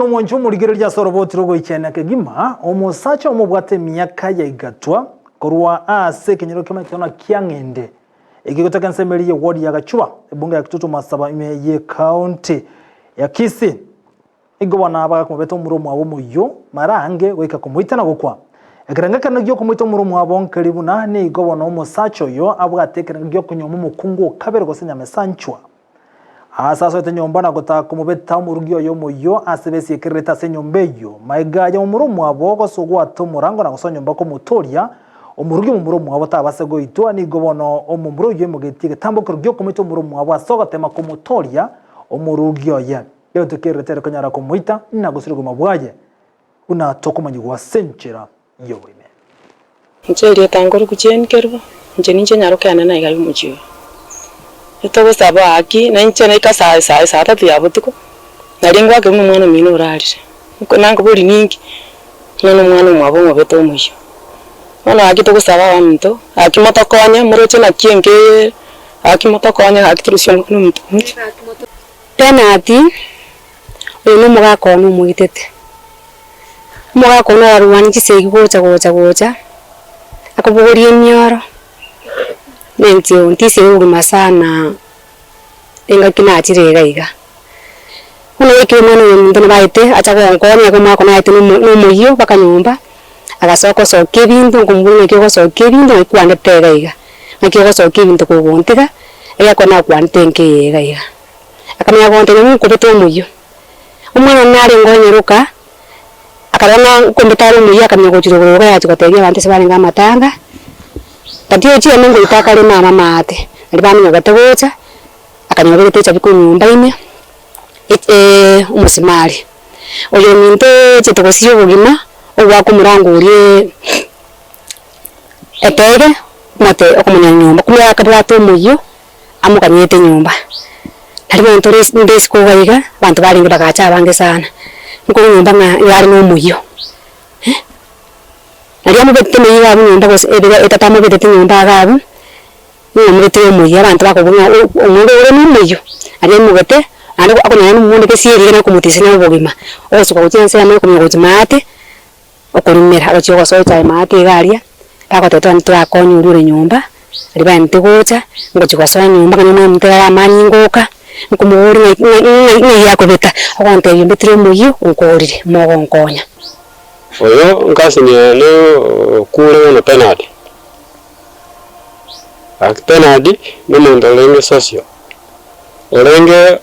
no monju murigiro rya sorobotiro go icyana kegima omusacha omubwate myaka ya igatwa korwa ase kenyero kema cyona kyangende igigotaka nsemeri ye ward ya Gachuba ebunga ya Kitutu Masaba ye county ya Kisii igobana abaga kumubeta umuromo abo muyo marange weka kumuhitana gukwa ekaranga kana gyo kumuhita umuromo abo nkaribu nane igobana omusacha yo abwate kana gyo kunyoma umukungu kabero gosenya mesanchwa Asaso ete nyomba na gota kumubeta umurugyo yo muyo asebesi ekireta se nyombeyo maiga ya umuromo abo gosugwa to murango na gosonyo mbako mutoria umurugyo umuromo abo tabasego itwa ni gobono omumurugyo mugetige tambuko rugyo kumito umuromo abo asoga tema kumutoria umurugyo ya yo tekeretera kanyara kumuita na gosirigo mabwaye una tokomanyi wa senchera yo ime ncheri tangoro kuchenkerwa nche nyaro kana na igayo mujiyo Ito saba aki na nche na ikasa tatu ya butuko naringwa ke mwana mino urarire nanga buri ningi none mwana mwabo mwabeto muyo mwana aki to kusaba wa mto aki motokonya muroche na kienge aki motokonya aki turusyo mtu tena ati uno muga kono mugitete muga kono arwani kisegi gocha akubuguriye myoro Nentio ntise ugima sana enga kinachirega iga Uno yake mwana ndo nabaite acha konkoni akoma kona ite no muyo baka nyumba agasoko soke bintu ngumbune kyo soke bintu ikwande tega iga nakyo soke bintu ko bontiga ega kona kwante nkega iga akamya bonte mu kubeto muyo umwana nari ngonyeruka akarana kumbetaro muyo akamya gochirogoroga yacho kategia bante sebane ngamatanga Tatio chia mungu itaka le mama mate. Alibani ngatagocha. Akanyobele techa biku nyumba ine. Umusimali. Oyo minte chitokosiyo bugima obwa kumurango uri epege mate okumanya nyumba. Kumya akabwato muyo amukanyete nyumba. Nalimo ntores ndesko gaiga bantu balinga bakacha bange sana. Nko nyumba ngari no muyo. Naliamu bete meyiga nyumba gose etatamo bete nyumba agabu nyumba muyo abantu bakobunga umuntu uri muyo alimu bete andi akona n'umuntu kesiri na kumutisanya ubugima oso kwa utense ya meko myogozi mate okulimera abachiyo kwa cha mate galia bakototwa ntwa konyu uri nyumba aliba ntegocha ngochi kwa soya nyumba kana ntera amanyi ngoka nkumuri ngiyako beta akonte yimbe muyo ukorire mogo nkonya Oyo ngasi ni no kule na penalty. Penalty no mundo lenge socio. Olenge